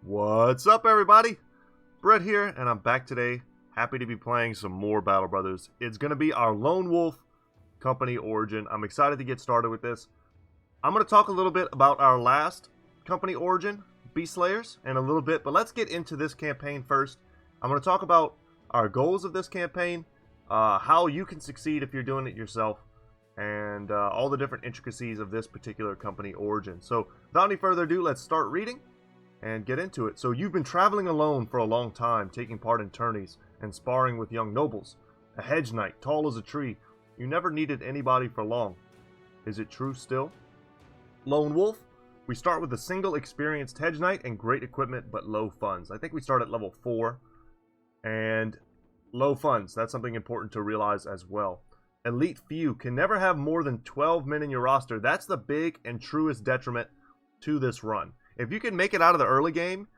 What's up, everybody? Brett here, and I'm back today. Happy to be playing some more Battle Brothers. It's going to be our Lone Wolf Company Origin. I'm excited to get started with this. I'm going to talk a little bit about our last Company Origin, Beast Slayers, in a little bit, but let's get into this campaign first. I'm going to talk about our goals of this campaign, how you can succeed if you're doing it yourself, and all the different intricacies of this particular Company Origin. So, without any further ado, let's start reading and get into it. So you've been traveling alone for a long time, taking part in tourneys and sparring with young nobles. A hedge knight, tall as a tree. You never needed anybody for long. Is it true still? Lone Wolf. We start with a single experienced hedge knight and great equipment but low funds. I think we start at level 4 and low funds. That's something important to realize as well. Elite few. Can never have more than 12 men in your roster. That's the big and truest detriment to this run. If you can make it out of the early game,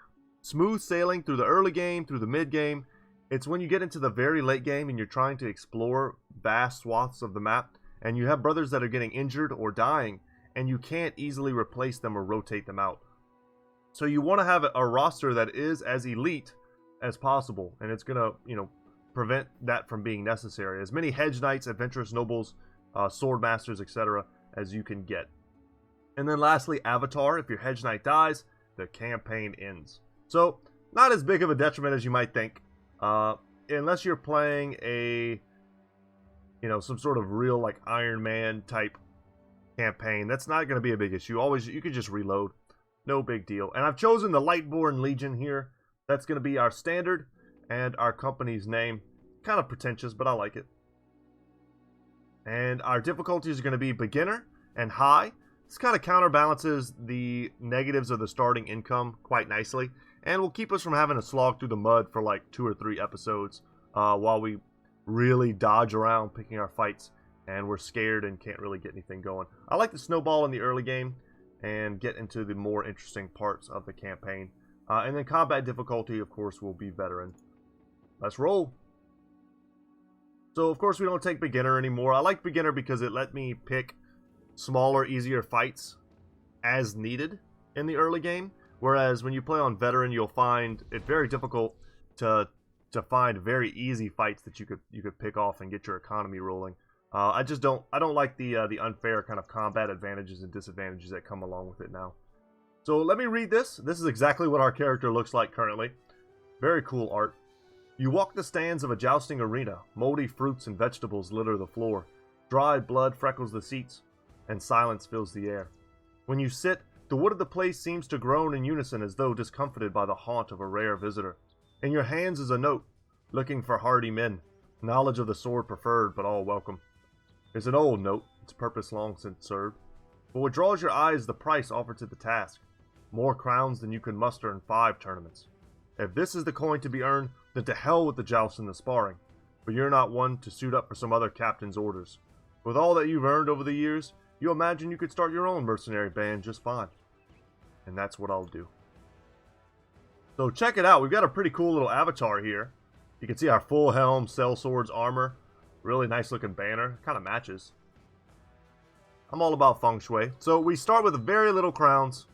smooth sailing through the early game, through the mid game, it's when you get into the very late game and you're trying to explore vast swaths of the map, and you have brothers that are getting injured or dying, and you can't easily replace them or rotate them out. So you want to have a roster that is as elite as possible, and it's going to, prevent that from being necessary. As many hedge knights, adventurous nobles, sword masters, etc. as you can get. And then lastly, Avatar. If your hedge knight dies, the campaign ends. So, not as big of a detriment as you might think. Unless you're playing a, some sort of real, like, Iron Man type campaign. That's not going to be a big issue. You can just reload. No big deal. And I've chosen the Lightborn Legion here. That's going to be our standard and our company's name. Kind of pretentious, but I like it. And our difficulties are going to be beginner and high. This kind of counterbalances the negatives of the starting income quite nicely, and will keep us from having to slog through the mud for like 2 or 3 episodes while we really dodge around picking our fights, and we're scared and can't really get anything going. I like to snowball in the early game and get into the more interesting parts of the campaign. And then combat difficulty, of course, will be veteran. Let's roll. So, of course, we don't take beginner anymore. I like beginner because it let me pick smaller, easier fights as needed in the early game, whereas when you play on veteran, you'll find it very difficult to find very easy fights that you could pick off and get your economy rolling. I don't like the unfair kind of combat advantages and disadvantages that come along with it now. So let me read this. This is exactly what our character looks like currently. Very cool art. You walk the stands of a jousting arena. Moldy fruits and vegetables litter the floor. Dried blood freckles the seats, and silence fills the air. When you sit, the wood of the place seems to groan in unison as though discomfited by the haunt of a rare visitor. In your hands is a note, looking for hardy men, knowledge of the sword preferred but all welcome. It's an old note, its purpose long since served, but what draws your eye is the price offered to the task. More crowns than you could muster in 5 tournaments. If this is the coin to be earned, then to hell with the joust and the sparring, but you're not one to suit up for some other captain's orders. With all that you've earned over the years, you imagine you could start your own mercenary band just fine. And that's what I'll do. So check it out. We've got a pretty cool little avatar here. You can see our full helm, sellswords, armor. Really nice looking banner. Kind of matches. I'm all about feng shui. So we start with very little crowns.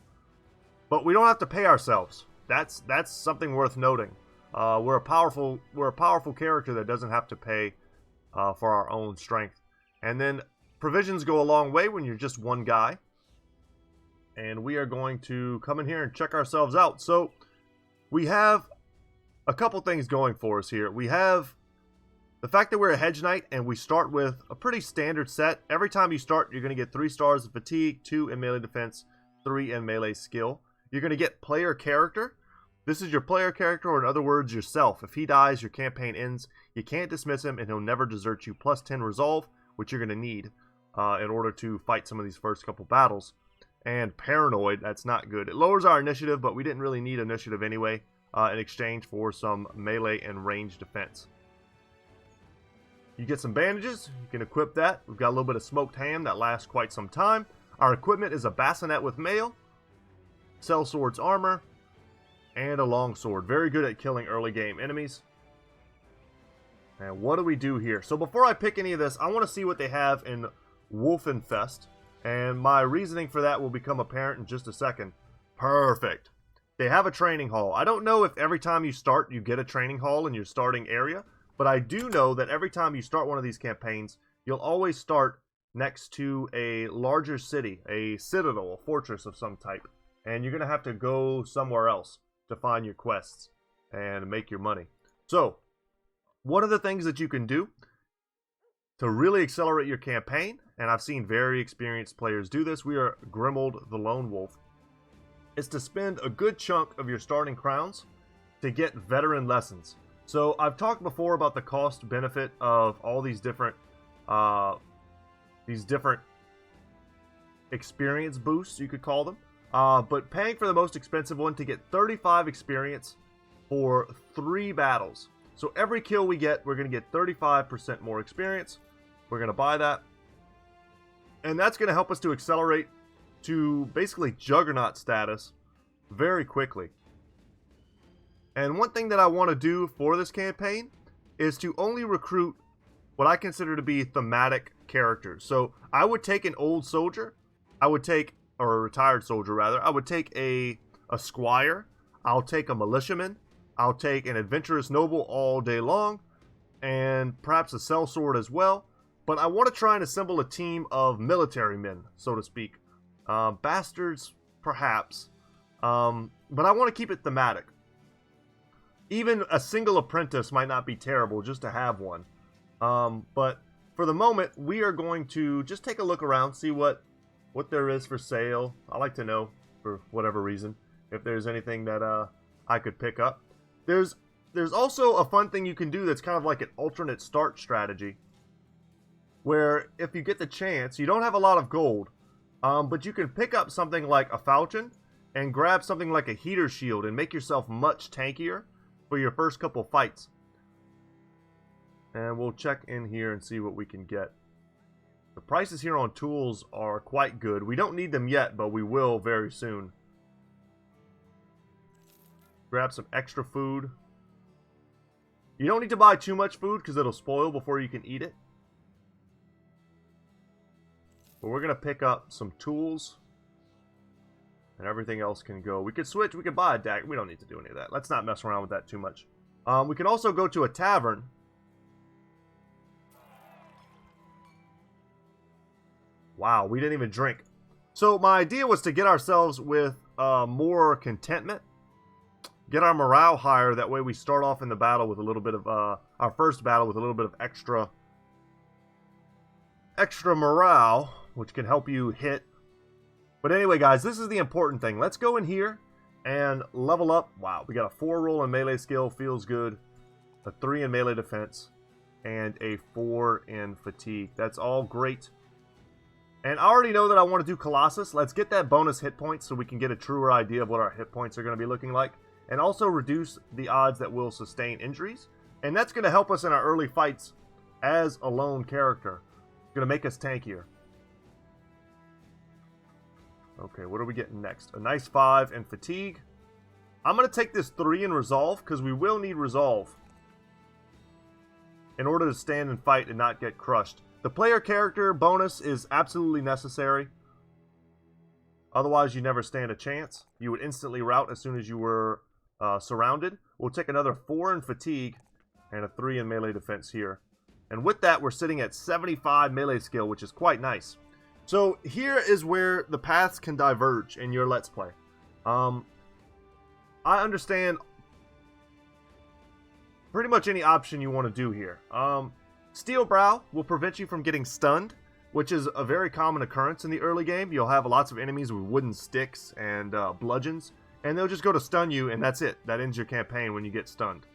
But we don't have to pay ourselves. That's something worth noting. We're a powerful character that doesn't have to pay for our own strength. And then provisions go a long way when you're just one guy. And we are going to come in here and check ourselves out. So, we have a couple things going for us here. We have the fact that we're a hedge knight and we start with a pretty standard set. Every time you start, you're going to get 3 stars in fatigue, 2 in melee defense, 3 in melee skill. You're going to get player character. This is your player character, or in other words, yourself. If he dies, your campaign ends. You can't dismiss him and he'll never desert you. Plus 10 resolve, which you're going to need in order to fight some of these first couple battles. And paranoid, that's not good. It lowers our initiative, but we didn't really need initiative anyway in exchange for some melee and range defense. You get some bandages. You can equip that. We've got a little bit of smoked ham that lasts quite some time. Our equipment is a bassinet with mail, sellswords armor, and a longsword. Very good at killing early game enemies. And what do we do here? So before I pick any of this, I want to see what they have in Wolfenfest. And my reasoning for that will become apparent in just a second. Perfect. They have a training hall. I don't know if every time you start you get a training hall in your starting area, but I do know that every time you start one of these campaigns, you'll always start next to a larger city, a citadel, a fortress of some type. And you're going to have to go somewhere else to find your quests and make your money. So, one of the things that you can do to really accelerate your campaign, and I've seen very experienced players do this, we are Grimold the Lone Wolf, is to spend a good chunk of your starting crowns to get veteran lessons. So I've talked before about the cost benefit of all these different experience boosts, you could call them. But paying for the most expensive one to get 35 experience for 3 battles. So every kill we get, we're going to get 35% more experience. We're going to buy that. And that's going to help us to accelerate to basically Juggernaut status very quickly. And one thing that I want to do for this campaign is to only recruit what I consider to be thematic characters. So I would take an old soldier, or a retired soldier rather, I would take a squire, I'll take a militiaman, I'll take an adventurous noble all day long, and perhaps a sellsword as well. But I want to try and assemble a team of military men, so to speak. Bastards, perhaps. But I want to keep it thematic. Even a single apprentice might not be terrible just to have one. But for the moment, we are going to just take a look around, see what there is for sale. I like to know, for whatever reason, if there's anything that I could pick up. There's also a fun thing you can do that's kind of like an alternate start strategy, where if you get the chance, you don't have a lot of gold, but you can pick up something like a falchion and grab something like a heater shield and make yourself much tankier for your first couple fights. And we'll check in here and see what we can get. The prices here on tools are quite good. We don't need them yet, but we will very soon. Grab some extra food. You don't need to buy too much food because it'll spoil before you can eat it. But we're going to pick up some tools. And everything else can go. We could switch. We could buy a dagger. We don't need to do any of that. Let's not mess around with that too much. We can also go to a tavern. Wow, we didn't even drink. So my idea was to get ourselves with more contentment. Get our morale higher. That way we start off in the battle with a little bit of... our first battle with a little bit of extra morale, which can help you hit. But anyway, guys, this is the important thing. Let's go in here and level up. Wow, we got a 4 roll in melee skill. Feels good. A 3 in melee defense. And a 4 in fatigue. That's all great. And I already know that I want to do Colossus. Let's get that bonus hit points so we can get a truer idea of what our hit points are going to be looking like. And also reduce the odds that we'll sustain injuries. And that's going to help us in our early fights as a lone character. It's going to make us tankier. Okay, what are we getting next? A nice 5 in fatigue. I'm going to take this 3 in resolve, because we will need resolve in order to stand and fight and not get crushed. The player character bonus is absolutely necessary. Otherwise, you never stand a chance. You would instantly rout as soon as you were surrounded. We'll take another 4 in fatigue and a 3 in melee defense here. And with that, we're sitting at 75 melee skill, which is quite nice. So here is where the paths can diverge in your Let's Play. I understand pretty much any option you want to do here. Steel Brow will prevent you from getting stunned, which is a very common occurrence in the early game. You'll have lots of enemies with wooden sticks and bludgeons, and they'll just go to stun you, and that's it. That ends your campaign when you get stunned.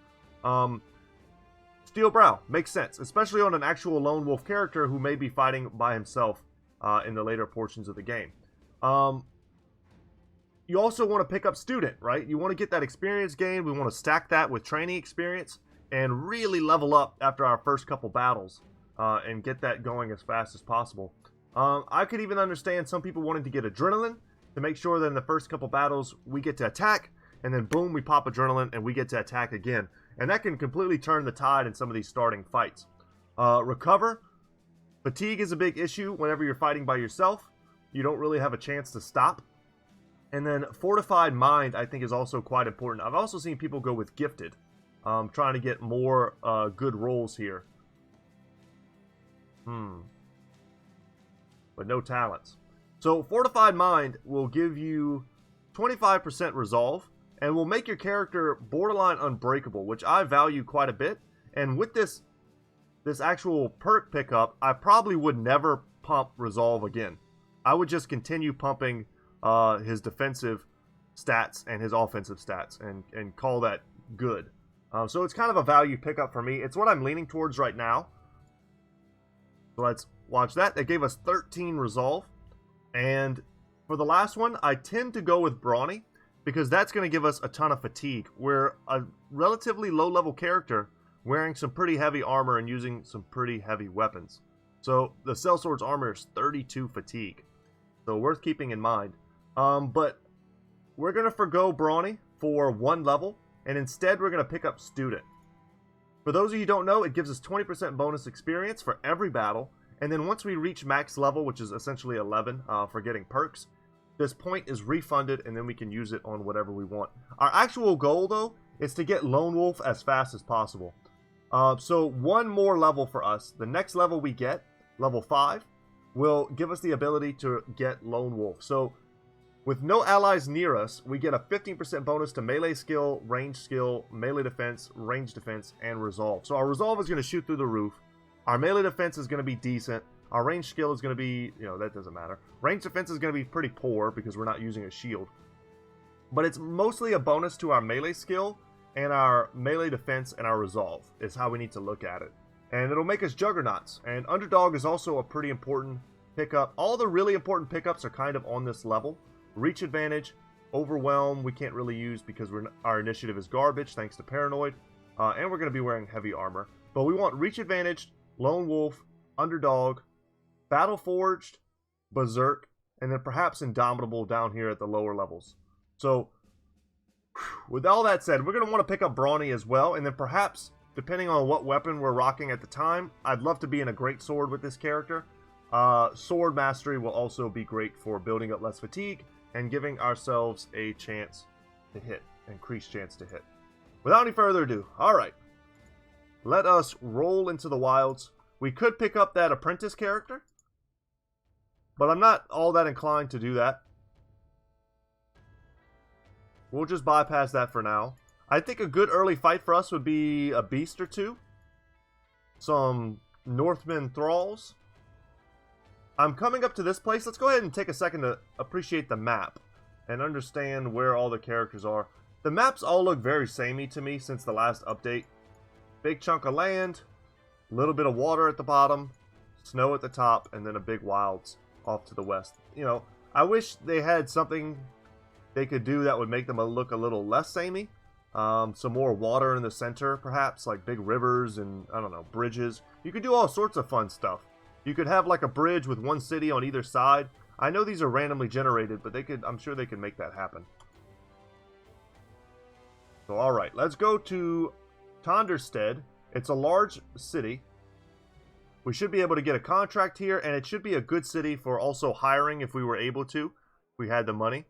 Steel Brow makes sense, especially on an actual lone wolf character who may be fighting by himself in the later portions of the game. You also want to pick up Student, right? You want to get that experience gain. We want to stack that with training experience and really level up after our first couple battles and get that going as fast as possible. I could even understand some people wanting to get adrenaline to make sure that in the first couple battles we get to attack, and then boom, we pop adrenaline and we get to attack again. And that can completely turn the tide in some of these starting fights. Recover. Fatigue is a big issue whenever you're fighting by yourself. You don't really have a chance to stop. And then Fortified Mind, I think, is also quite important. I've also seen people go with Gifted, trying to get more good rolls here. But no talents. So Fortified Mind will give you 25% resolve, and will make your character borderline unbreakable, which I value quite a bit. And with this actual perk pickup, I probably would never pump resolve again. I would just continue pumping his defensive stats and his offensive stats and call that good. So it's kind of a value pickup for me. It's what I'm leaning towards right now. So let's watch that. That gave us 13 resolve. And for the last one, I tend to go with Brawny, because that's going to give us a ton of fatigue. We're a relatively low-level character wearing some pretty heavy armor and using some pretty heavy weapons. So the Sellsword's armor is 32 fatigue. So worth keeping in mind. But we're going to forgo Brawny for 1 level, and instead we're going to pick up Student. For those of you who don't know, it gives us 20% bonus experience for every battle, and then once we reach max level, which is essentially 11 for getting perks, this point is refunded, and then we can use it on whatever we want. Our actual goal, though, is to get Lone Wolf as fast as possible. So 1 more level for us. The next level we get, level 5, will give us the ability to get Lone Wolf. So with no allies near us, we get a 15% bonus to melee skill, range skill, melee defense, range defense, and resolve. So our resolve is going to shoot through the roof. Our melee defense is going to be decent. Our range skill is going to be, that doesn't matter. Range defense is going to be pretty poor because we're not using a shield. But it's mostly a bonus to our melee skill and our melee defense and our resolve is how we need to look at it. And it'll make us juggernauts. And Underdog is also a pretty important pickup. All the really important pickups are kind of on this level. Reach advantage, Overwhelm we can't really use because our initiative is garbage thanks to Paranoid. And we're going to be wearing heavy armor. But we want Reach advantage, Lone Wolf, Underdog, Battle Forged, Berserk, and then perhaps Indomitable down here at the lower levels. So, with all that said, we're going to want to pick up Brawny as well, and then perhaps, depending on what weapon we're rocking at the time, I'd love to be in a great sword with this character. Sword Mastery will also be great for building up less fatigue and giving ourselves a chance to hit, increased chance to hit. Without any further ado, alright, let us roll into the wilds. We could pick up that apprentice character, but I'm not all that inclined to do that. We'll just bypass that for now. I think a good early fight for us would be a beast or two. Some Northmen thralls. I'm coming up to this place. Let's go ahead and take a second to appreciate the map and understand where all the characters are. The maps all look very samey to me since the last update. Big chunk of land, a little bit of water at the bottom, snow at the top, and then a big wilds off to the west. I wish they had something they could do that would make them look a little less samey. Some more water in the center, perhaps, like big rivers and, I don't know, bridges. You could do all sorts of fun stuff. You could have like a bridge with one city on either side. I know these are randomly generated, but I'm sure they can make that happen. So, alright, let's go to Tonderstead. It's a large city. We should be able to get a contract here, and it should be a good city for also hiring if we were able to. If we had the money.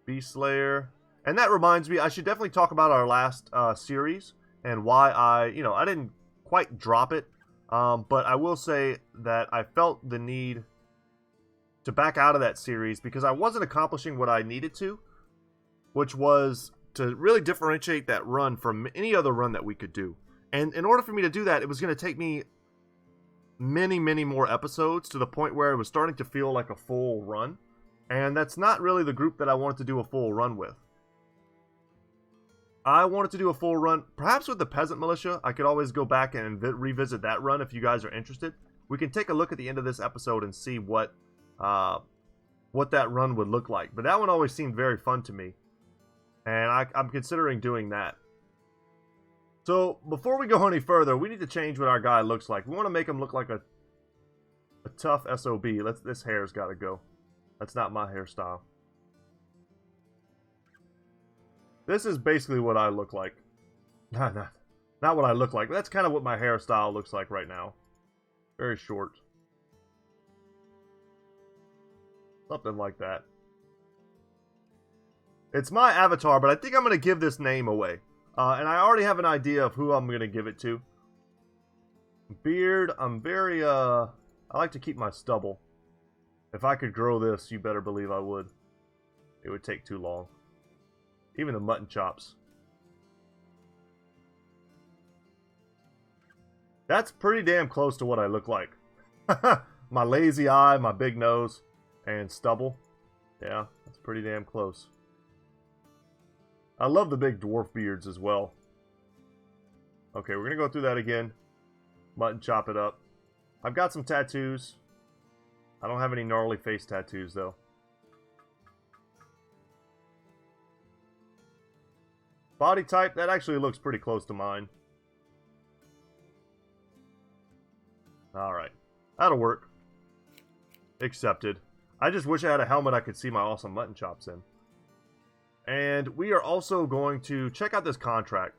Beast Slayer. And that reminds me, I should definitely talk about our last series and why I didn't quite drop it. But I will say that I felt the need to back out of that series because I wasn't accomplishing what I needed to, which was to really differentiate that run from any other run that we could do. And in order for me to do that, it was going to take me many, many more episodes to the point where it was starting to feel like a full run. And that's not really the group that I wanted to do a full run with. I wanted to do a full run, perhaps with the Peasant Militia. I could always go back and revisit that run if you guys are interested. We can take a look at the end of this episode and see what that run would look like. But that one always seemed very fun to me. And I'm considering doing that. So, before we go any further, we need to change what our guy looks like. We want to make him look like a tough SOB. This hair's got to go. That's not my hairstyle. This is basically what I look like. Not what I look like. That's kind of what my hairstyle looks like right now. Very short. Something like that. It's my avatar, but I think I'm going to give this name away. And I already have an idea of who I'm going to give it to. Beard, I'm very, I like to keep my stubble. If I could grow this, you better believe I would. It would take too long. Even the mutton chops. That's pretty damn close to what I look like. My lazy eye, my big nose, and stubble. Yeah, that's pretty damn close. I love the big dwarf beards as well. Okay, we're going to go through that again. Mutton chop it up. I've got some tattoos. I don't have any gnarly face tattoos, though. Body type, that actually looks pretty close to mine. Alright. That'll work. Accepted. I just wish I had a helmet I could see my awesome mutton chops in. And we are also going to check out this contract.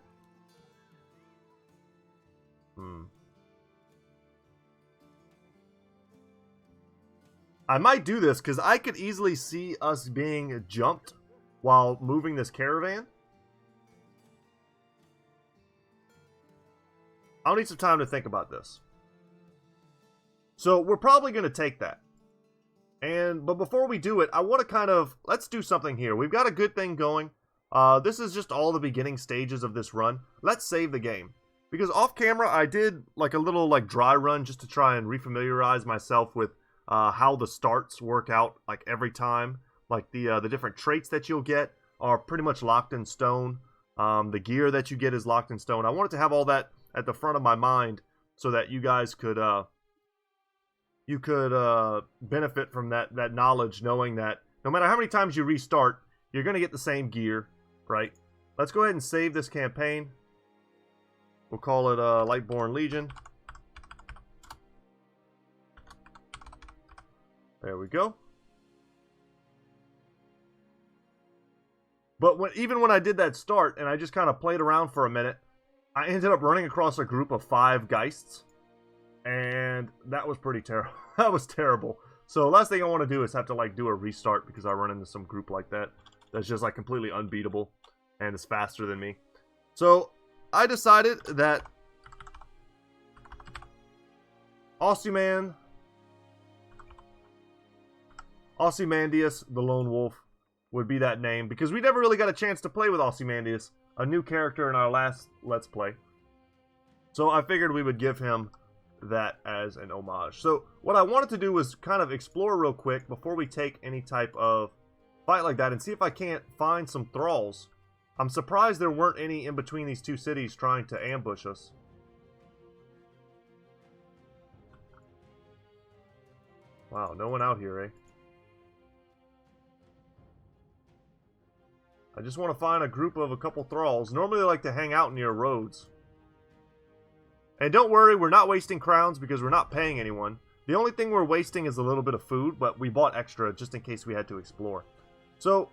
I might do this because I could easily see us being jumped while moving this caravan. I'll need some time to think about this. So we're probably going to take that. But before we do it, I want to let's do something here. We've got a good thing going. This is just all the beginning stages of this run. Let's save the game. Because off camera, I did like a little dry run just to try and refamiliarize myself with how the starts work out like every time. Like the different traits that you'll get are pretty much locked in stone. The gear that you get is locked in stone. I wanted to have all that at the front of my mind so that you guys could benefit from that knowledge, knowing that no matter how many times you restart, you're going to get the same gear, right? Let's go ahead and save this campaign. We'll call it Lightborn Legion. There we go. But even when I did that start, and I just kind of played around for a minute, I ended up running across a group of 5 Geists. And that was pretty terrible. That was terrible. So the last thing I want to do is have to do a restart because I run into some group like that. That's just completely unbeatable. And is faster than me. So I decided that Ozymandias the Lone Wolf would be that name. Because we never really got a chance to play with Ozymandias, a new character in our last Let's Play. So I figured we would give him that as an homage. So what I wanted to do was kind of explore real quick before we take any type of fight like that and see if I can't find some thralls. I'm surprised there weren't any in between these two cities trying to ambush us. Wow, no one out here, eh? I just want to find a group of a couple thralls. Normally they like to hang out near roads. And don't worry, we're not wasting crowns because we're not paying anyone. The only thing we're wasting is a little bit of food, but we bought extra just in case we had to explore. So,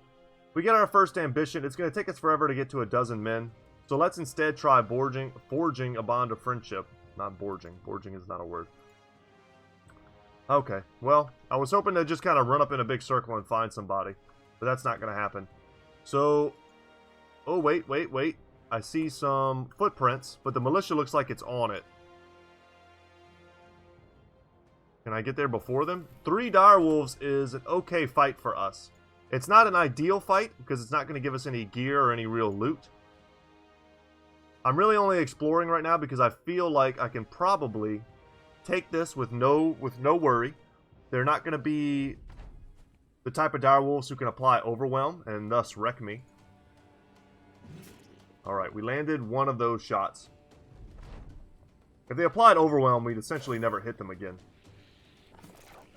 we get our first ambition. It's going to take us forever to get to 12 men. So let's instead try forging a bond of friendship. Not borging. Borging is not a word. Okay, well, I was hoping to just kind of run up in a big circle and find somebody. But that's not going to happen. So, oh, wait. I see some footprints, but the militia looks like it's on it. Can I get there before them? 3 direwolves is an okay fight for us. It's not an ideal fight, because it's not going to give us any gear or any real loot. I'm really only exploring right now because I feel like I can probably take this with no worry. They're not going to be the type of direwolves who can apply overwhelm and thus wreck me. Alright, we landed one of those shots. If they applied overwhelm, we'd essentially never hit them again.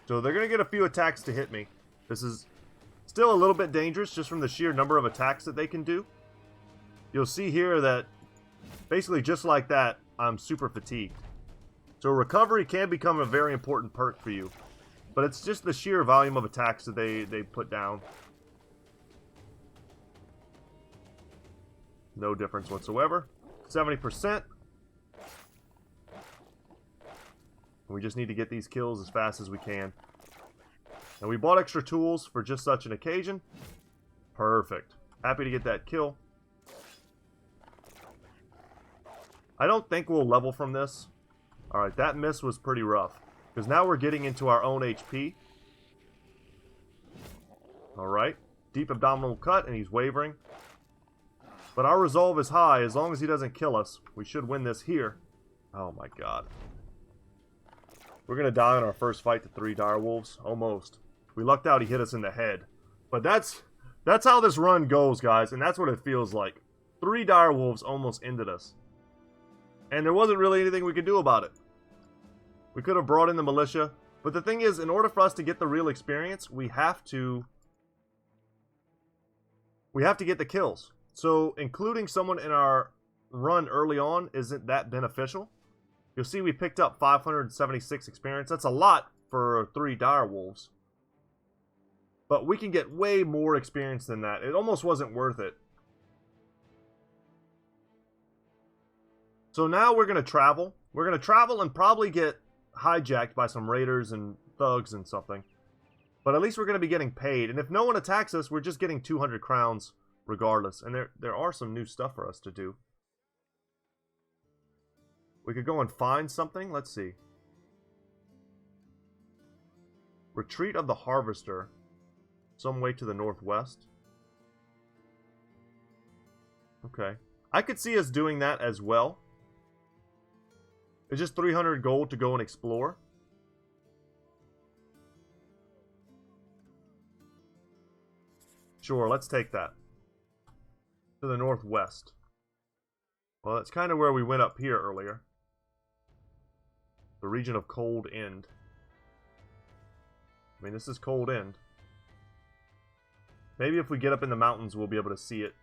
So they're going to get a few attacks to hit me. This is still a little bit dangerous just from the sheer number of attacks that they can do. You'll see here that basically just like that, I'm super fatigued. So recovery can become a very important perk for you. But it's just the sheer volume of attacks that they put down. No difference whatsoever. 70%. We just need to get these kills as fast as we can. And we bought extra tools for just such an occasion. Perfect. Happy to get that kill. I don't think we'll level from this. Alright, that miss was pretty rough. Because now we're getting into our own HP. Alright. Deep abdominal cut, and he's wavering. But our resolve is high. As long as he doesn't kill us, we should win this here. Oh my god. We're going to die in our first fight to 3 direwolves. Almost. We lucked out he hit us in the head. But that's how this run goes, guys. And that's what it feels like. 3 direwolves almost ended us. And there wasn't really anything we could do about it. We could have brought in the militia. But the thing is, in order for us to get the real experience, we have to get the kills. So, including someone in our run early on isn't that beneficial. You'll see we picked up 576 experience. That's a lot for 3 direwolves. But we can get way more experience than that. It almost wasn't worth it. So now we're going to travel. We're going to travel and probably get hijacked by some raiders and thugs and something. But at least we're going to be getting paid. And if no one attacks us, we're just getting 200 crowns regardless. And there are some new stuff for us to do. We could go and find something. Let's see. Retreat of the Harvester. Some way to the northwest. Okay. I could see us doing that as well. It's just 300 gold to go and explore. Sure, let's take that. To the northwest. Well, that's kind of where we went up here earlier. The region of Cold End. I mean, this is Cold End. Maybe if we get up in the mountains, we'll be able to see it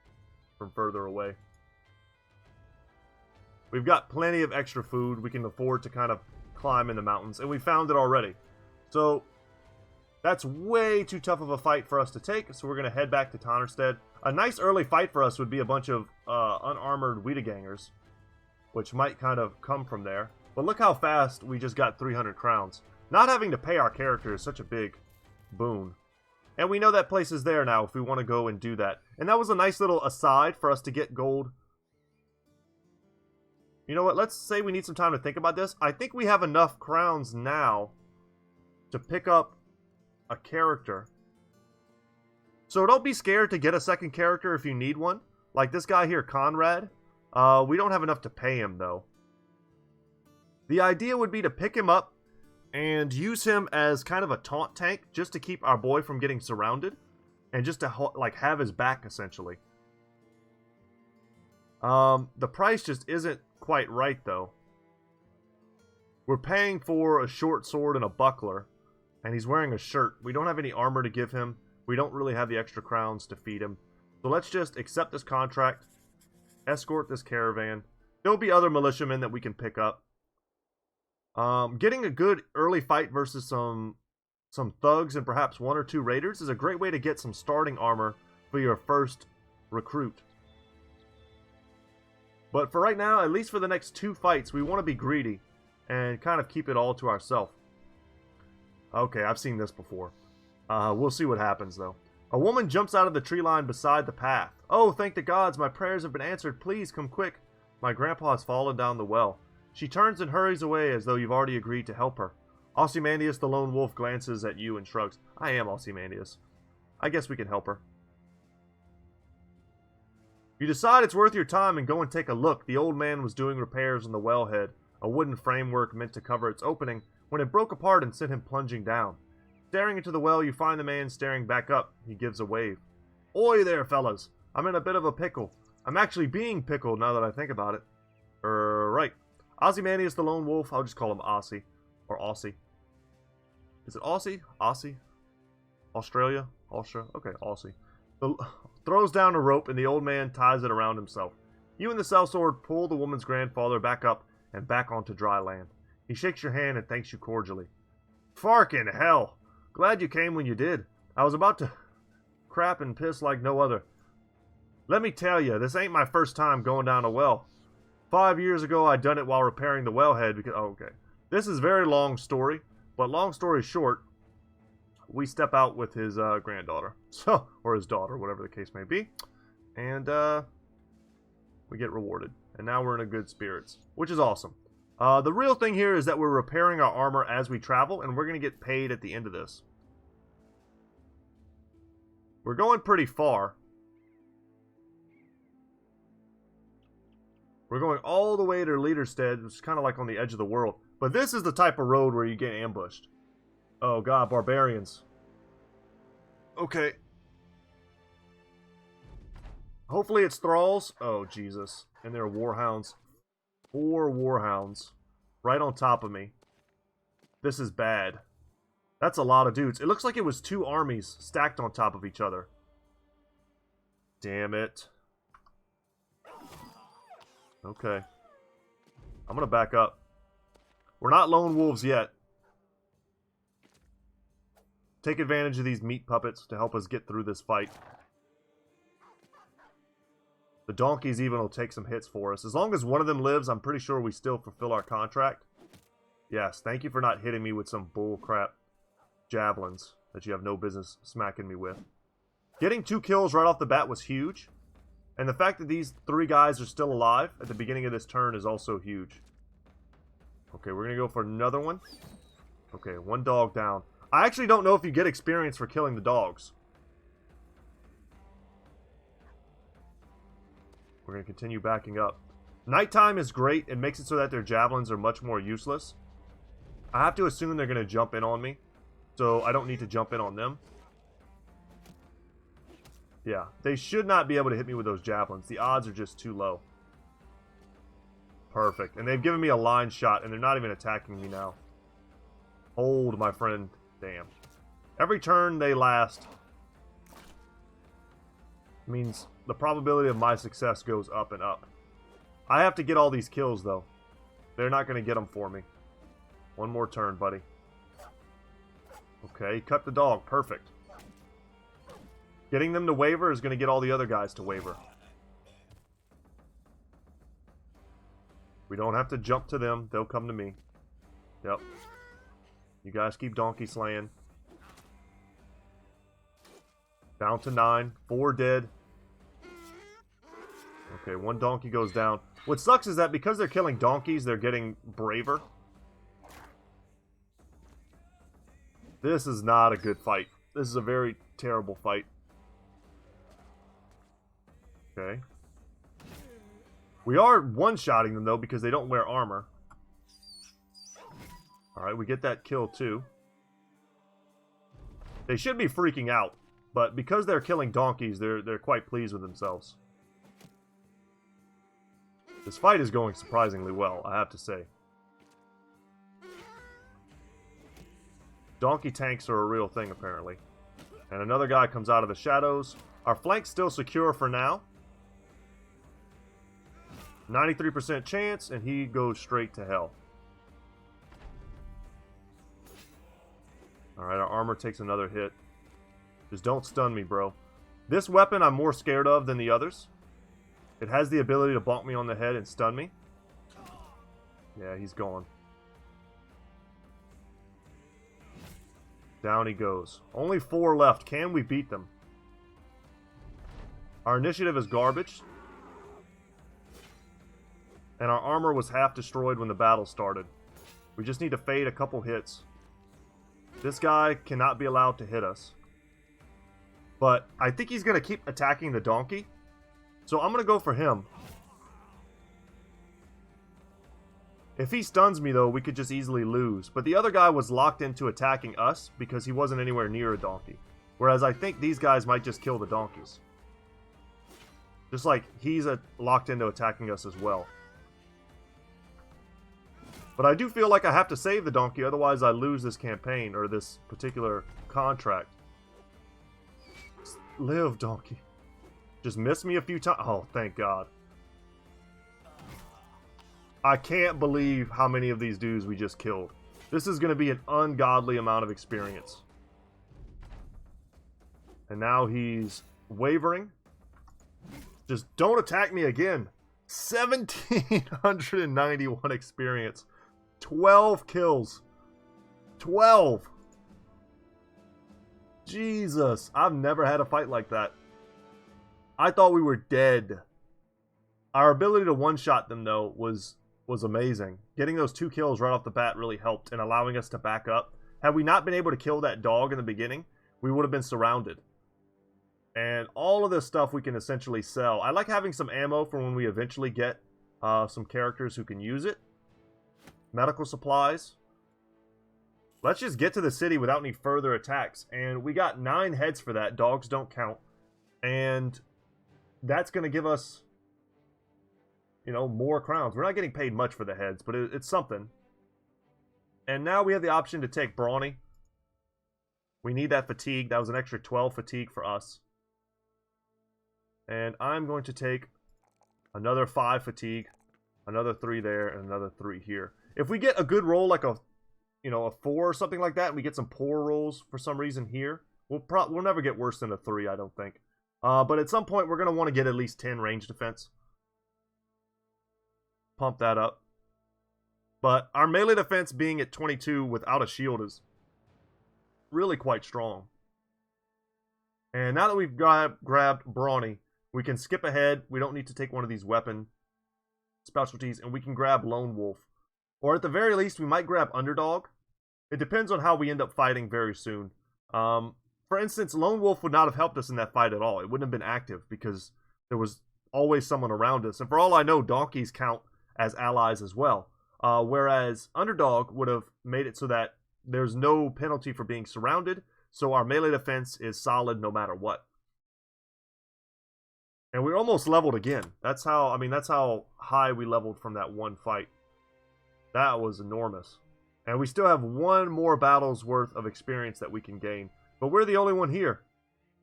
from further away. We've got plenty of extra food. We can afford to kind of climb in the mountains. And we found it already. So, that's way too tough of a fight for us to take. So we're going to head back to Tonnerstead. A nice early fight for us would be a bunch of unarmored Wiedegangers. Which might kind of come from there. But look how fast we just got 300 crowns. Not having to pay our character is such a big boon. And we know that place is there now if we want to go and do that. And that was a nice little aside for us to get gold. You know what? Let's say we need some time to think about this. I think we have enough crowns now to pick up a character. So don't be scared to get a second character if you need one. Like this guy here, Conrad. We don't have enough to pay him, though. The idea would be to pick him up and use him as kind of a taunt tank just to keep our boy from getting surrounded. And just to like have his back, essentially. The price just isn't quite right, though. We're paying for a short sword and a buckler, and he's wearing a shirt. We don't have any armor to give him. We don't really have the extra crowns to feed him. So let's just accept this contract, escort this caravan. There'll be other militiamen that we can pick up. Getting a good early fight versus some thugs and perhaps 1 or 2 raiders is a great way to get some starting armor for your first recruit. But for right now, at least for the next 2 fights, we want to be greedy and kind of keep it all to ourselves. Okay, I've seen this before. We'll see what happens, though. A woman jumps out of the tree line beside the path. Oh, thank the gods, my prayers have been answered. Please, come quick. My grandpa has fallen down the well. She turns and hurries away as though you've already agreed to help her. Ozymandias the lone wolf glances at you and shrugs. I am Ozymandias. I guess we can help her. You decide it's worth your time and go and take a look. The old man was doing repairs on the wellhead, a wooden framework meant to cover its opening, when it broke apart and sent him plunging down. Staring into the well, you find the man staring back up. He gives a wave. Oi there, fellas. I'm in a bit of a pickle. I'm actually being pickled now that I think about it. Right. Ozymandias the lone wolf. I'll just call him Aussie. Or Aussie. Is it Aussie? Aussie? Australia? Austria? Okay, Aussie. Throws down a rope and the old man ties it around himself. You and the sellsword pull the woman's grandfather back up and back onto dry land. He shakes your hand and thanks you cordially. Farkin' hell! Glad you came when you did. I was about to crap and piss like no other. Let me tell you, this ain't my first time going down a well. 5 years ago I done it while repairing the wellhead because... Oh, okay. This is a very long story, but long story short, we step out with his granddaughter. So, or his daughter, whatever the case may be. And we get rewarded. And now we're in a good spirits, which is awesome. The real thing here is that we're repairing our armor as we travel, and we're going to get paid at the end of this. We're going pretty far. We're going all the way to Leaderstead, which is kind of like on the edge of the world. But this is the type of road where you get ambushed. Oh god, barbarians. Okay. Hopefully it's thralls. Oh, Jesus. And there are warhounds. 4 warhounds. Right on top of me. This is bad. That's a lot of dudes. It looks like it was 2 armies stacked on top of each other. Damn it. Okay. I'm gonna back up. We're not lone wolves yet. Take advantage of these meat puppets to help us get through this fight. The donkeys even will take some hits for us. As long as one of them lives, I'm pretty sure we still fulfill our contract. Yes, thank you for not hitting me with some bullcrap javelins that you have no business smacking me with. Getting 2 kills right off the bat was huge. And the fact that these 3 guys are still alive at the beginning of this turn is also huge. Okay, we're going to go for another one. Okay, 1 dog down. I actually don't know if you get experience for killing the dogs. We're going to continue backing up. Nighttime is great. It makes it so that their javelins are much more useless. I have to assume they're going to jump in on me. So I don't need to jump in on them. Yeah, they should not be able to hit me with those javelins. The odds are just too low. Perfect. And they've given me a line shot, and they're not even attacking me now. Hold, my friend. Damn. Every turn they last means the probability of my success goes up and up. I have to get all these kills, though. They're not going to get them for me. 1 more turn, buddy. Okay, cut the dog. Perfect. Getting them to waver is going to get all the other guys to waver. We don't have to jump to them. They'll come to me. Yep. You guys keep donkey slaying. Down to 9. 4 dead. Okay, 1 donkey goes down. What sucks is that because they're killing donkeys, they're getting braver. This is not a good fight. This is a very terrible fight. Okay. We are one-shotting them, though, because they don't wear armor. Alright, we get that kill, too. They should be freaking out, but because they're killing donkeys, they're quite pleased with themselves. This fight is going surprisingly well, I have to say. Donkey tanks are a real thing, apparently. And another guy comes out of the shadows. Our flank's still secure for now. 93% chance, and he goes straight to hell. Alright, our armor takes another hit. Just don't stun me, bro. This weapon I'm more scared of than the others. It has the ability to bonk me on the head and stun me. Yeah, he's gone. Down he goes. Only 4 left. Can we beat them? Our initiative is garbage. And our armor was half destroyed when the battle started. We just need to fade a couple hits. This guy cannot be allowed to hit us. But I think he's going to keep attacking the donkey. So I'm going to go for him. If he stuns me, though, we could just easily lose. But the other guy was locked into attacking us because he wasn't anywhere near a donkey. Whereas I think these guys might just kill the donkeys. Just like he's locked into attacking us as well. But I do feel like I have to save the donkey, otherwise I lose this campaign, or this particular contract. Just live, donkey. Just miss me a few times. Oh, thank God. I can't believe how many of these dudes we just killed. This is going to be an ungodly amount of experience. And now he's wavering. Just don't attack me again. 1,791 experience. 12 kills. 12. Jesus. I've never had a fight like that. I thought we were dead. Our ability to one-shot them, though, was amazing. Getting those 2 kills right off the bat really helped in allowing us to back up. Had we not been able to kill that dog in the beginning, we would have been surrounded. And all of this stuff we can essentially sell. I like having some ammo for when we eventually get some characters who can use it. Medical supplies. Let's just get to the city without any further attacks. And we got 9 heads for that. Dogs don't count. And that's going to give us, you know, more crowns. We're not getting paid much for the heads, but it's something. And now we have the option to take Brawny. We need that fatigue. That was an extra 12 fatigue for us. And I'm going to take another 5 fatigue, another 3 there, and another 3 here. If we get a good roll, like a 4 or something like that, and we get some poor rolls for some reason here, we'll never get worse than a 3, I don't think. But at some point, we're going to want to get at least 10 range defense. Pump that up. But our melee defense being at 22 without a shield is really quite strong. And now that we've grabbed Brawny, we can skip ahead. We don't need to take one of these weapon specialties, and we can grab Lone Wolf. Or at the very least, we might grab Underdog. It depends on how we end up fighting very soon. For instance, Lone Wolf would not have helped us in that fight at all. It wouldn't have been active because there was always someone around us. And for all I know, donkeys count as allies as well. Whereas Underdog would have made it so that there's no penalty for being surrounded, so our melee defense is solid no matter what. And we're almost leveled again. That's how high we leveled from that one fight. That was enormous. And we still have 1 more battle's worth of experience that we can gain. But we're the only one here.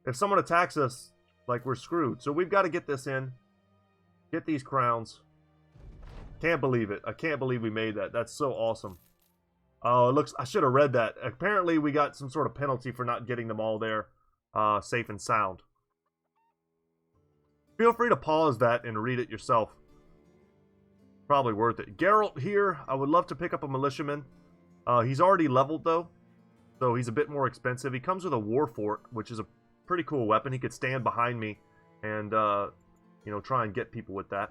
If someone attacks us, like, we're screwed. So we've got to get this in. Get these crowns. Can't believe it. I can't believe we made that. That's so awesome. Oh, it looks... I should have read that. Apparently, we got some sort of penalty for not getting them all there safe and sound. Feel free to pause that and read it yourself. Probably worth it. Geralt here. I would love to pick up a militiaman. He's already leveled, though. So he's a bit more expensive. He comes with a war fork, which is a pretty cool weapon. He could stand behind me and, try and get people with that.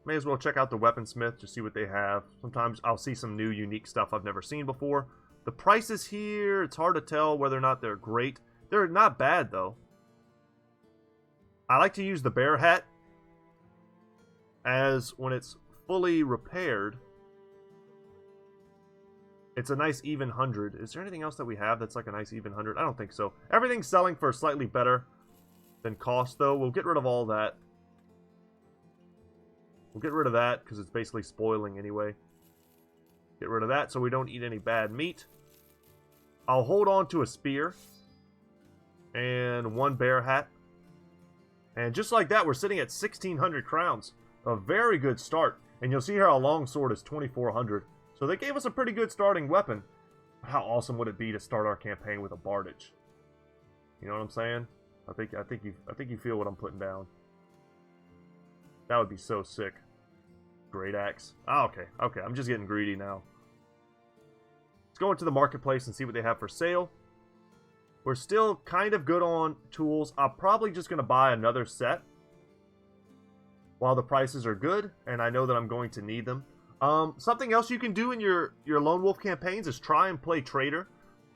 May as well check out the weaponsmith to see what they have. Sometimes I'll see some new, unique stuff I've never seen before. The prices here, it's hard to tell whether or not they're great. They're not bad, though. I like to use the bear hat as when it's fully repaired. It's a nice even 100. Is there anything else that we have that's like a nice even 100? I don't think so. Everything's selling for slightly better than cost, though. We'll get rid of all that. We'll get rid of that because it's basically spoiling anyway. Get rid of that so we don't eat any bad meat. I'll hold on to a spear and 1 bear hat. And just like that, we're sitting at 1,600 crowns. A very good start. And you'll see here our longsword is 2,400. So they gave us a pretty good starting weapon. How awesome would it be to start our campaign with a Bardage? You know what I'm saying? I think you feel what I'm putting down. That would be so sick. Great axe. Oh, okay. Okay, I'm just getting greedy now. Let's go into the marketplace and see what they have for sale. We're still kind of good on tools. I'm probably just going to buy another set while the prices are good, and I know that I'm going to need them. Something else you can do in your Lone Wolf campaigns is try and play trader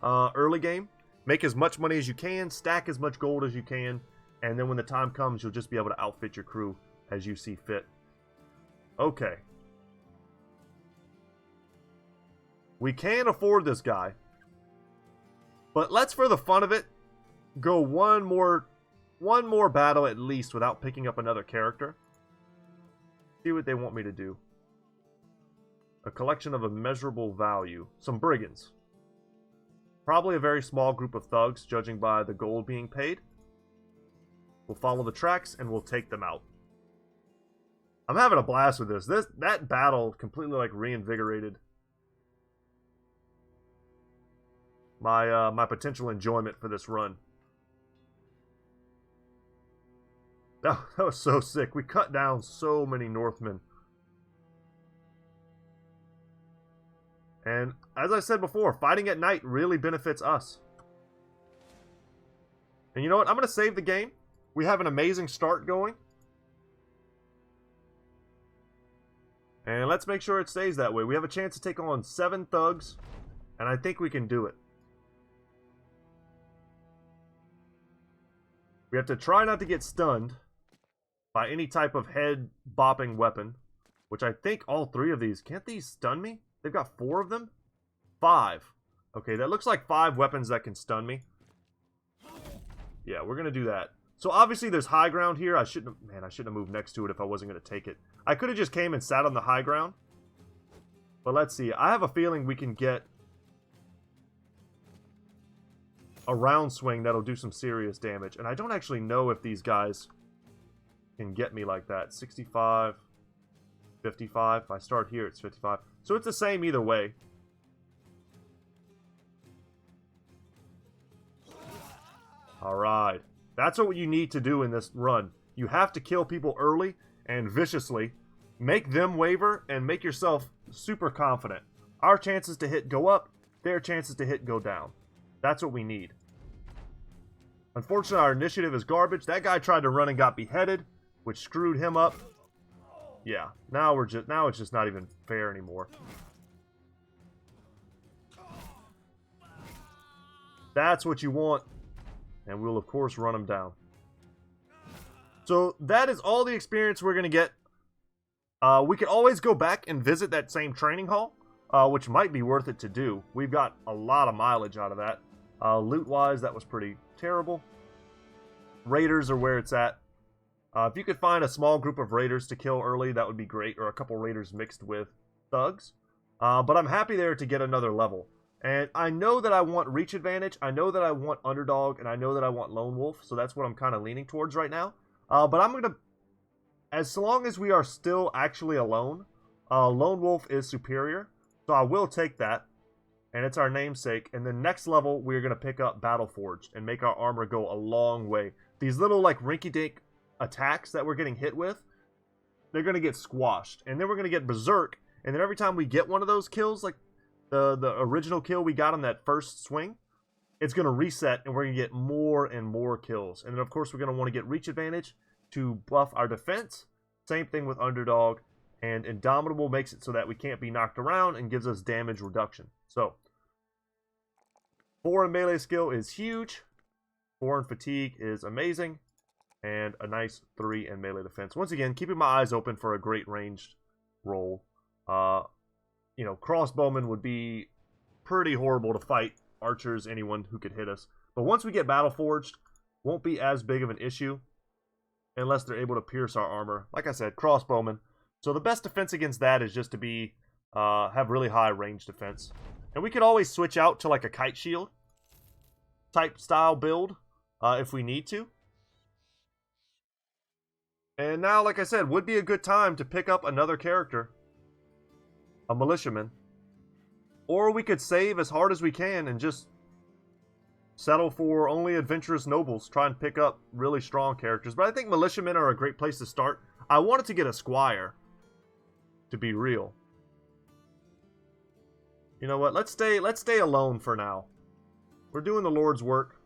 early game. Make as much money as you can, stack as much gold as you can, and then when the time comes, you'll just be able to outfit your crew as you see fit. Okay. We can afford this guy. But let's, for the fun of it, go one more battle at least without picking up another character. See what they want me to do. A collection of immeasurable value. Some brigands. Probably a very small group of thugs, judging by the gold being paid. We'll follow the tracks and we'll take them out. I'm having a blast with this. That battle completely like reinvigorated my potential enjoyment for this run. That was so sick. We cut down so many Northmen. And as I said before, fighting at night really benefits us. And you know what? I'm going to save the game. We have an amazing start going. And let's make sure it stays that way. We have a chance to take on 7 thugs. And I think we can do it. We have to try not to get stunned by any type of head bopping weapon. Which I think all 3 of these... Can't these stun me? They've got 4 of them? 5. Okay, that looks like 5 weapons that can stun me. Yeah, we're going to do that. So obviously there's high ground here. I shouldn't have moved next to it if I wasn't going to take it. I could have just came and sat on the high ground. But let's see. I have a feeling we can get a round swing that'll do some serious damage. And I don't actually know if these guys can get me like that. 65, 55. If I start here, it's 55. So it's the same either way. Alright. That's what you need to do in this run. You have to kill people early and viciously. Make them waver and make yourself super confident. Our chances to hit go up. Their chances to hit go down. That's what we need. Unfortunately, our initiative is garbage. That guy tried to run and got beheaded, which screwed him up. Yeah, now it's just not even fair anymore. That's what you want. And we'll, of course, run them down. So, that is all the experience we're going to get. We could always go back and visit that same training hall, which might be worth it to do. We've got a lot of mileage out of that. Loot-wise, that was pretty terrible. Raiders are where it's at. If you could find a small group of raiders to kill early, that would be great. Or a couple raiders mixed with thugs. But I'm happy there to get another level. And I know that I want reach advantage, I know that I want underdog, and I know that I want lone wolf, so that's what I'm kind of leaning towards right now. But I'm going to, as long as we are still actually alone, lone wolf is superior, so I will take that, and it's our namesake. And then next level, we're going to pick up Battle Forged and make our armor go a long way. These little, like, rinky-dink attacks that we're getting hit with, they're going to get squashed. And then we're going to get Berserk, and then every time we get one of those kills, like the original kill we got on that first swing, it's going to reset, and we're going to get more and more kills. And then, of course, we're going to want to get reach advantage to buff our defense. Same thing with underdog. And Indomitable makes it so that we can't be knocked around and gives us damage reduction. So, 4 in melee skill is huge. 4 in fatigue is amazing. And a nice 3 in melee defense. Once again, keeping my eyes open for a great ranged roll. You know, crossbowmen would be pretty horrible to fight. Archers, anyone who could hit us. But once we get Battle Forged, won't be as big of an issue. Unless they're able to pierce our armor. Like I said, crossbowmen. So the best defense against that is just to be, have really high range defense. And we could always switch out to like a kite shield type style build if we need to. And now, like I said, would be a good time to pick up another character. A militiaman. Or we could save as hard as we can and just settle for only adventurous nobles. Try and pick up really strong characters. But I think militiamen are a great place to start. I wanted to get a squire. To be real. You know what? Let's stay alone for now. We're doing the Lord's work.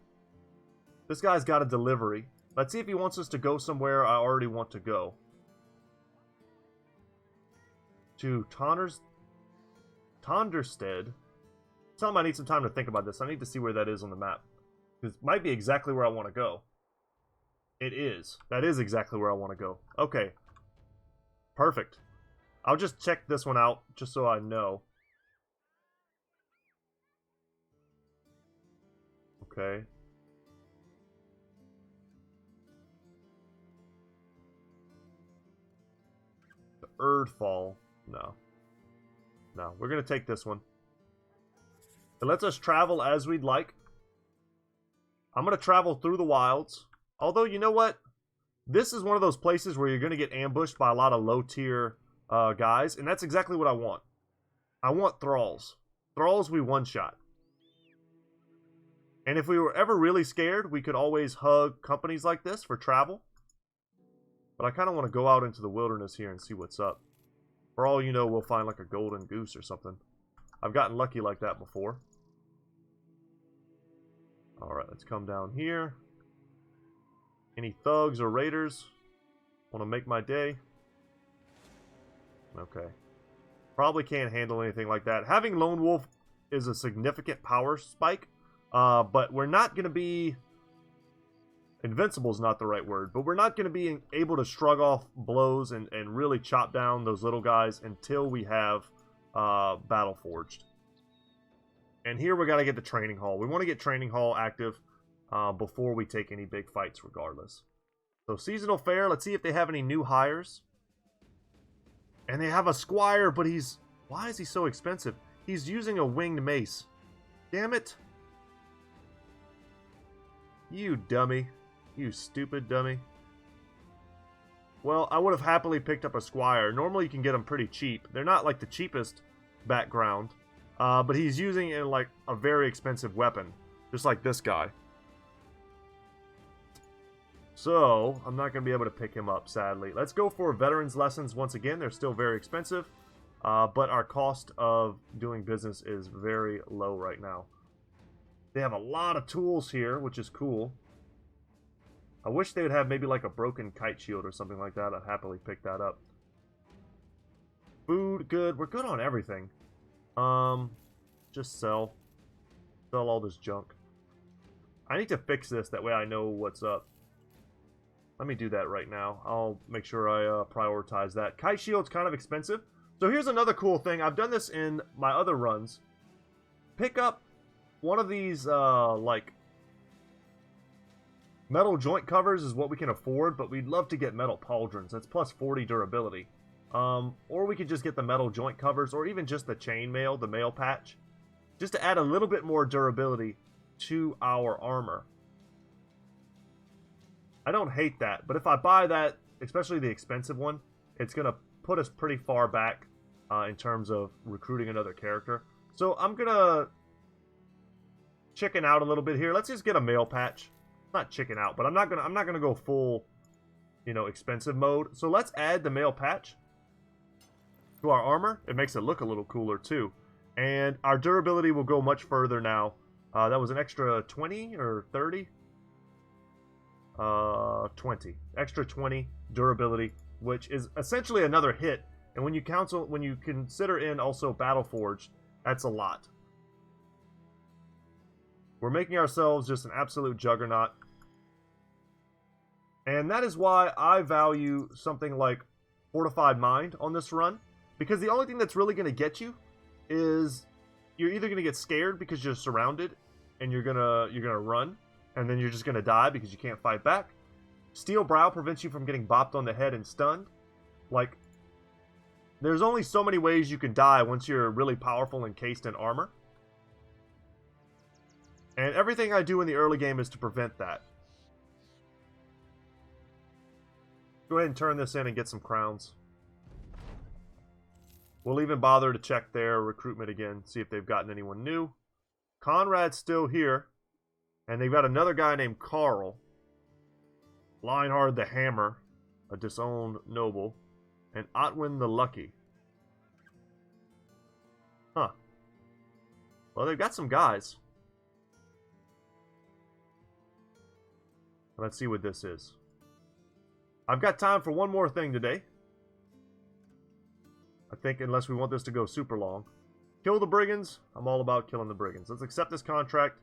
This guy's got a delivery. Let's see if he wants us to go somewhere I already want to go. To Tonderstead. Tell him I need some time to think about this. I need to see where that is on the map. It might be exactly where I want to go. It is. That is exactly where I want to go. Okay. Perfect. I'll just check this one out, just so I know. Okay. The Erdfall. No. No, we're going to take this one. It lets us travel as we'd like. I'm going to travel through the wilds. Although, you know what? This is one of those places where you're going to get ambushed by a lot of low-tier guys. And that's exactly what I want. I want Thralls. Thralls we one-shot. And if we were ever really scared, we could always hug companies like this for travel. But I kind of want to go out into the wilderness here and see what's up. For all you know, we'll find like a golden goose or something. I've gotten lucky like that before. Alright, let's come down here. Any thugs or raiders? Want to make my day? Okay. Probably can't handle anything like that. Having Lone Wolf is a significant power spike, but we're not going to be... Invincible is not the right word, but we're not going to be able to shrug off blows and really chop down those little guys until we have Battle Forged. And here we got to get the Training Hall. We want to get Training Hall active before we take any big fights regardless. So Seasonal Fair, let's see if they have any new hires. And they have a Squire, but he's... Why is he so expensive? He's using a winged mace. Damn it. You dummy. You stupid dummy. Well, I would have happily picked up a Squire. Normally you can get them pretty cheap. They're not like the cheapest background. But he's using it like a very expensive weapon. Just like this guy. So, I'm not going to be able to pick him up, sadly. Let's go for Veterans Lessons once again. They're still very expensive. But our cost of doing business is very low right now. They have a lot of tools here, which is cool. I wish they would have maybe like a broken kite shield or something like that. I'd happily pick that up. Food, good. We're good on everything. Just sell. Sell all this junk. I need to fix this, that way I know what's up. Let me do that right now. I'll make sure I prioritize that. Kite shield's kind of expensive. So here's another cool thing. I've done this in my other runs. Pick up one of these, like, metal joint covers is what we can afford, but we'd love to get metal pauldrons. That's plus 40 durability. Or we could just get the metal joint covers, or even just the chain mail, the mail patch. Just to add a little bit more durability to our armor. I don't hate that, but if I buy that, especially the expensive one, it's going to put us pretty far back in terms of recruiting another character. So I'm going to chicken out a little bit here. Let's just get a mail patch. Not chicken out, but I'm not going to go full, you know, expensive mode. So let's add the mail patch to our armor. It makes it look a little cooler too. And our durability will go much further now. That was an extra 20 or 30? 20. Extra 20 durability, which is essentially another hit. And when you consider in also Battle Forged, that's a lot. We're making ourselves just an absolute juggernaut. And that is why I value something like Fortified Mind on this run. Because the only thing that's really going to get you is you're either going to get scared because you're surrounded and you're gonna run, and then you're just gonna die because you can't fight back. Steel Brow prevents you from getting bopped on the head and stunned. Like, there's only so many ways you can die once you're really powerful and encased in armor. And everything I do in the early game is to prevent that. Go ahead and turn this in and get some crowns. We'll even bother to check their recruitment again, see if they've gotten anyone new. Conrad's still here. And they've got another guy named Carl. Lionhard the Hammer, a disowned noble. And Otwin the Lucky. Huh. Well, they've got some guys. Let's see what this is. I've got time for one more thing today. I think unless we want this to go super long. Kill the brigands. I'm all about killing the brigands. Let's accept this contract.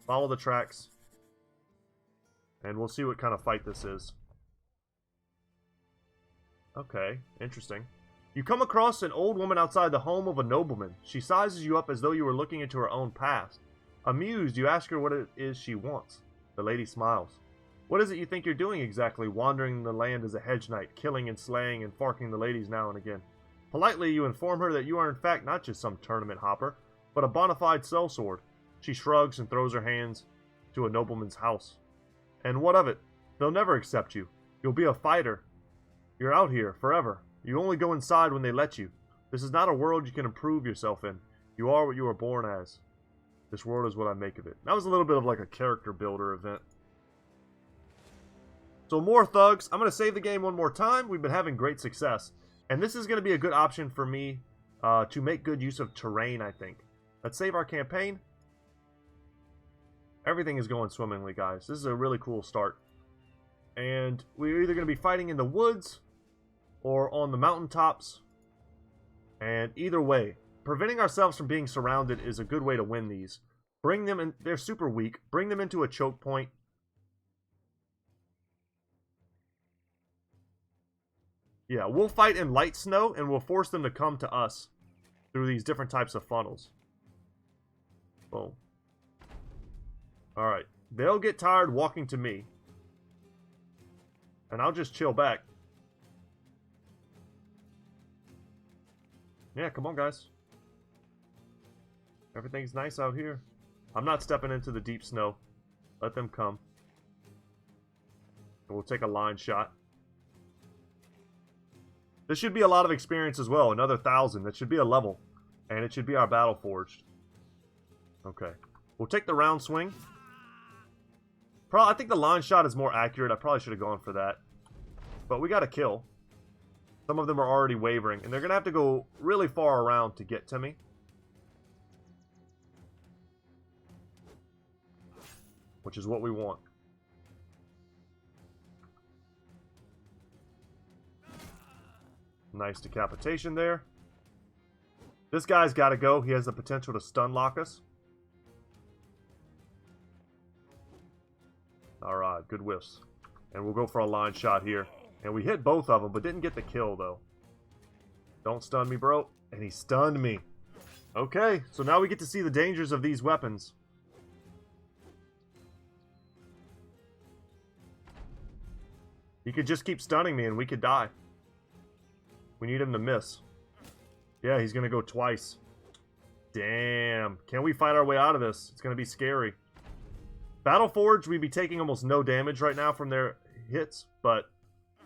Follow the tracks. And we'll see what kind of fight this is. Okay, interesting. You come across an old woman outside the home of a nobleman. She sizes you up as though you were looking into her own past. Amused, you ask her what it is she wants. The lady smiles. What is it you think you're doing exactly, wandering the land as a hedge knight, killing and slaying and farking the ladies now and again? Politely, you inform her that you are in fact not just some tournament hopper, but a bona fide sellsword. She shrugs and throws her hands to a nobleman's house. And what of it? They'll never accept you. You'll be a fighter. You're out here forever. You only go inside when they let you. This is not a world you can improve yourself in. You are what you were born as. This world is what I make of it. That was a little bit of like a character builder event. So more thugs. I'm going to save the game one more time. We've been having great success. And this is going to be a good option for me to make good use of terrain, I think. Let's save our campaign. Everything is going swimmingly, guys. This is a really cool start. And we're either going to be fighting in the woods or on the mountaintops. And either way, preventing ourselves from being surrounded is a good way to win these. Bring them in. They're super weak. Bring them into a choke point. Yeah, we'll fight in light snow, and we'll force them to come to us through these different types of funnels. Boom. Alright. They'll get tired walking to me. And I'll just chill back. Yeah, come on, guys. Everything's nice out here. I'm not stepping into the deep snow. Let them come. We'll take a line shot. This should be a lot of experience as well. Another 1,000. That should be a level. And it should be our battle forged. Okay. We'll take the round swing. I think the line shot is more accurate. I probably should have gone for that. But we got a kill. Some of them are already wavering. And they're going to have to go really far around to get to me. Which is what we want. Nice decapitation there. This guy's got to go. He has the potential to stun lock us. Alright, good whiffs. And we'll go for a line shot here. And we hit both of them, but didn't get the kill, though. Don't stun me, bro. And he stunned me. Okay, so now we get to see the dangers of these weapons. He could just keep stunning me and we could die. We need him to miss. Yeah, he's going to go twice. Damn. Can we fight our way out of this? It's going to be scary. Battleforge, we'd be taking almost no damage right now from their hits. But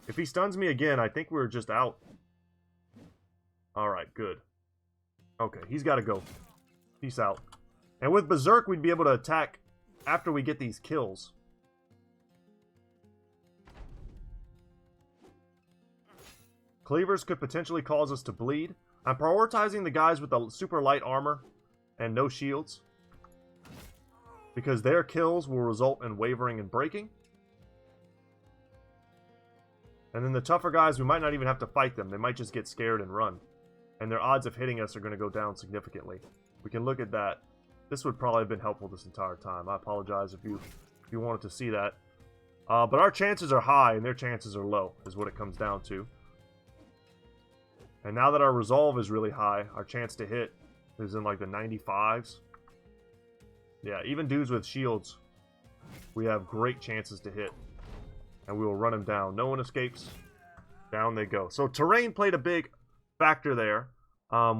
if he stuns me again, I think we're just out. Alright, good. Okay, he's got to go. Peace out. And with Berserk, we'd be able to attack after we get these kills. Cleavers could potentially cause us to bleed. I'm prioritizing the guys with the super light armor and no shields, because their kills will result in wavering and breaking. And then the tougher guys, we might not even have to fight them. They might just get scared and run. And their odds of hitting us are going to go down significantly. We can look at that. This would probably have been helpful this entire time. I apologize if you wanted to see that. But our chances are high and their chances are low, is what it comes down to. And now that our resolve is really high, our chance to hit is in like the 95s. Yeah, even dudes with shields, we have great chances to hit. And we will run them down. No one escapes. Down they go. So terrain played a big factor there.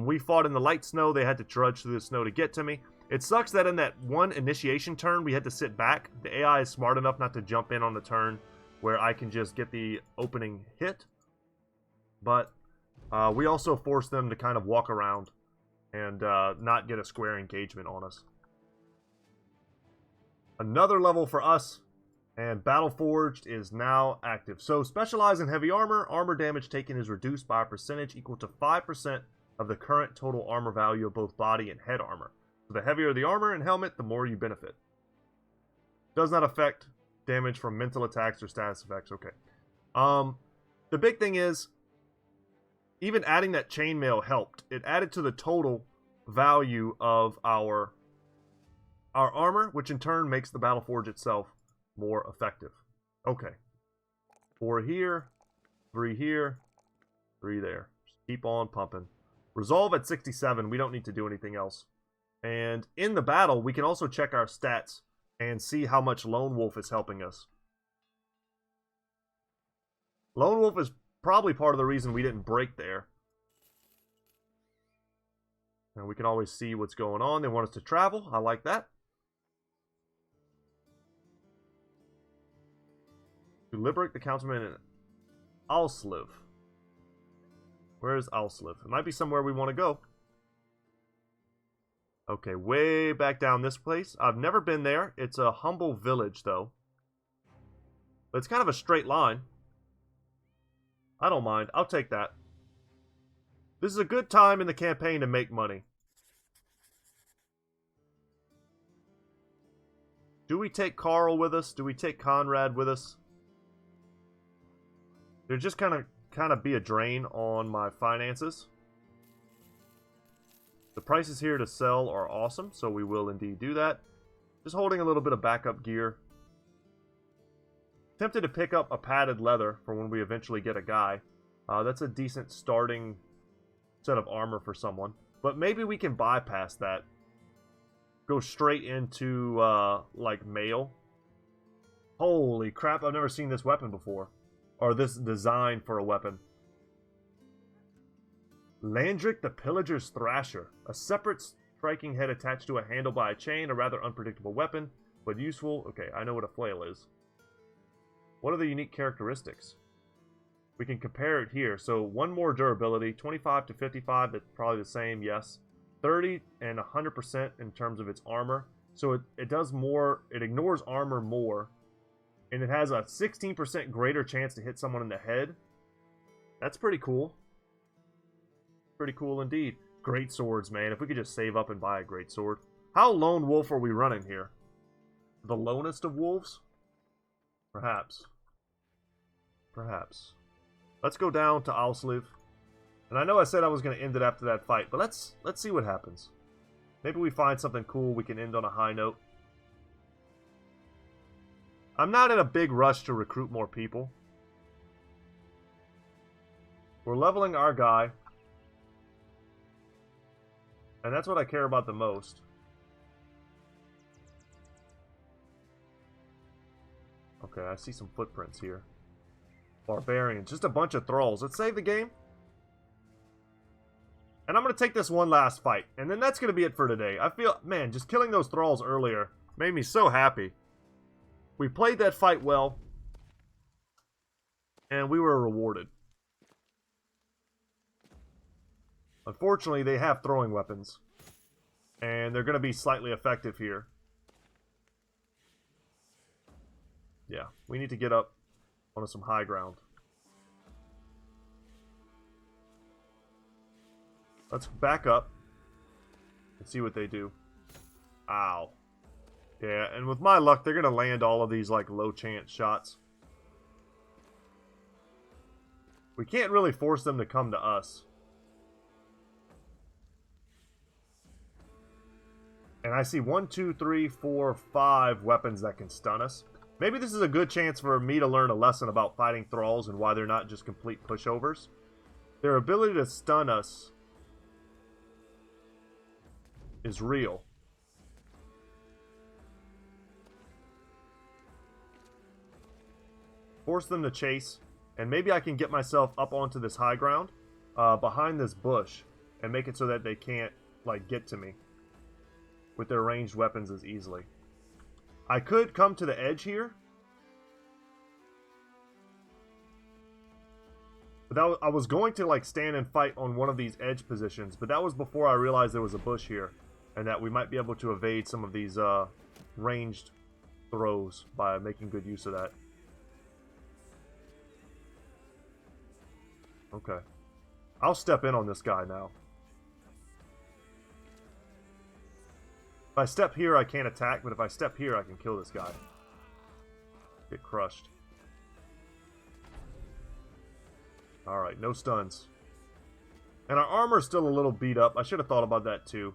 We fought in the light snow. They had to trudge through the snow to get to me. It sucks that in that one initiation turn, we had to sit back. The AI is smart enough not to jump in on the turn where I can just get the opening hit. But we also forced them to kind of walk around and not get a square engagement on us. Another level for us, and Battleforged is now active. So specialize in heavy armor. Armor damage taken is reduced by a percentage equal to 5% of the current total armor value of both body and head armor. So the heavier the armor and helmet, the more you benefit. Does not affect damage from mental attacks or status effects. Okay. The big thing is, even adding that chainmail helped. It added to the total value of our armor, which in turn makes the Battleforge itself more effective. Okay. 4 here, 3 here, 3 there. Just keep on pumping. Resolve at 67. We don't need to do anything else. And in the battle, we can also check our stats and see how much Lone Wolf is helping us. Lone Wolf is probably part of the reason we didn't break there. And we can always see what's going on. They want us to travel. I like that. To liberate the councilman in Alsliv. Where is Alsliv? It might be somewhere we want to go. Okay, way back down this place. I've never been there. It's a humble village, though. But it's kind of a straight line. I don't mind. I'll take that. This is a good time in the campaign to make money. Do we take Carl with us? Do we take Conrad with us? They're just kind of be a drain on my finances. The prices here to sell are awesome, so we will indeed do that. Just holding a little bit of backup gear. Tempted to pick up a padded leather for when we eventually get a guy. That's a decent starting set of armor for someone. But maybe we can bypass that. Go straight into, like, mail. Holy crap, I've never seen this weapon before. Or this design for a weapon. Landrick the Pillager's Thrasher. A separate striking head attached to a handle by a chain. A rather unpredictable weapon, but useful. Okay, I know what a flail is. What are the unique characteristics? We can compare it here. So, one more durability. 25 to 55, that's probably the same, yes. 30 and 100% in terms of its armor. So it does more, it ignores armor more. And it has a 16% greater chance to hit someone in the head. That's pretty cool. Pretty cool indeed. Great swords, man. If we could just save up and buy a great sword. How lone wolf are we running here? The lonest of wolves? Perhaps. Perhaps. Let's go down to Ausliv. And I know I said I was going to end it after that fight, but let's see what happens. Maybe we find something cool we can end on a high note. I'm not in a big rush to recruit more people. We're leveling our guy. And that's what I care about the most. Okay, I see some footprints here. Barbarians. Just a bunch of thralls. Let's save the game. And I'm going to take this one last fight. And then that's going to be it for today. I feel, man, just killing those thralls earlier made me so happy. We played that fight well. And we were rewarded. Unfortunately, they have throwing weapons. And they're going to be slightly effective here. Yeah, we need to get up on some high ground. Let's back up and see what they do. Ow. Yeah, and with my luck, they're going to land all of these, like, low chance shots. We can't really force them to come to us. And I see 1, 2, 3, 4, 5 weapons that can stun us. Maybe this is a good chance for me to learn a lesson about fighting thralls and why they're not just complete pushovers. Their ability to stun us is real. Force them to chase, and maybe I can get myself up onto this high ground behind this bush and make it so that they can't, like, get to me with their ranged weapons as easily. I could come to the edge here, but I was going to, like, stand and fight on one of these edge positions, but that was before I realized there was a bush here and that we might be able to evade some of these ranged throws by making good use of that. Okay. I'll step in on this guy now. If I step here, I can't attack, but if I step here, I can kill this guy. Get crushed. Alright, no stuns. And our armor's still a little beat up. I should have thought about that too.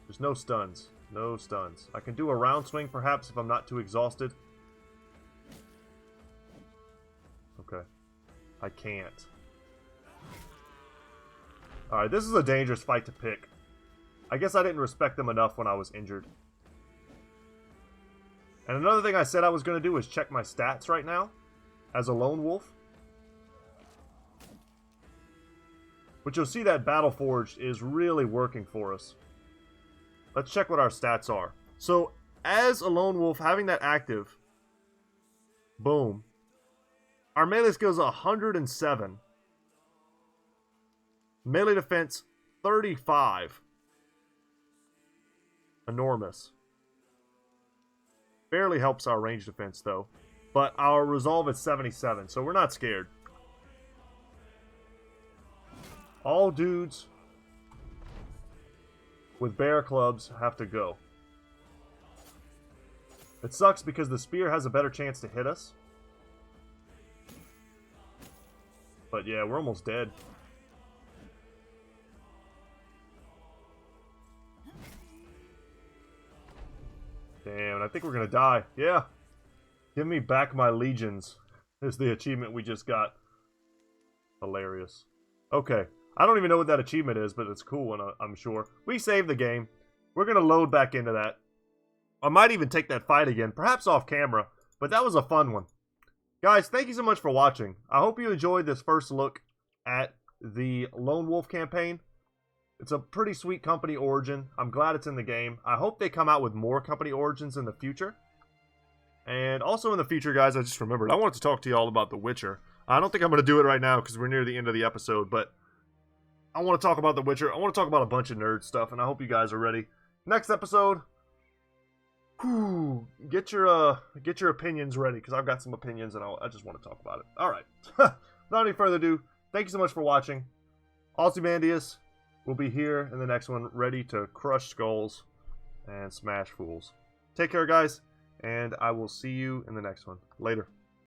There's no stuns. No stuns. I can do a round swing perhaps if I'm not too exhausted. Okay. I can't. Alright, this is a dangerous fight to pick. I guess I didn't respect them enough when I was injured. And another thing I said I was going to do is check my stats right now as a lone wolf. But you'll see that Battleforged is really working for us. Let's check what our stats are. So, as a lone wolf, having that active, boom. Our melee skill is 107. Melee defense, 35. Enormous. Barely helps our range defense, though. But our resolve is 77, so we're not scared. All dudes with bear clubs have to go. It sucks because the spear has a better chance to hit us. But yeah, we're almost dead. Damn, I think we're gonna die. Yeah. Give me back my legions is the achievement we just got. Hilarious. Okay. I don't even know what that achievement is, but it's cool, and I'm sure. We saved the game. We're gonna load back into that. I might even take that fight again, perhaps off camera, but that was a fun one. Guys, thank you so much for watching. I hope you enjoyed this first look at the Lone Wolf campaign. It's a pretty sweet company origin. I'm glad it's in the game. I hope they come out with more company origins in the future. And also in the future, guys, I just remembered, I wanted to talk to you all about The Witcher. I don't think I'm going to do it right now because we're near the end of the episode, but I want to talk about The Witcher. I want to talk about a bunch of nerd stuff, and I hope you guys are ready. Next episode, get your opinions ready, because I've got some opinions, and I just want to talk about it. All right. Without any further ado, thank you so much for watching. Ozymandias will be here in the next one, ready to crush skulls and smash fools. Take care, guys, and I will see you in the next one. Later.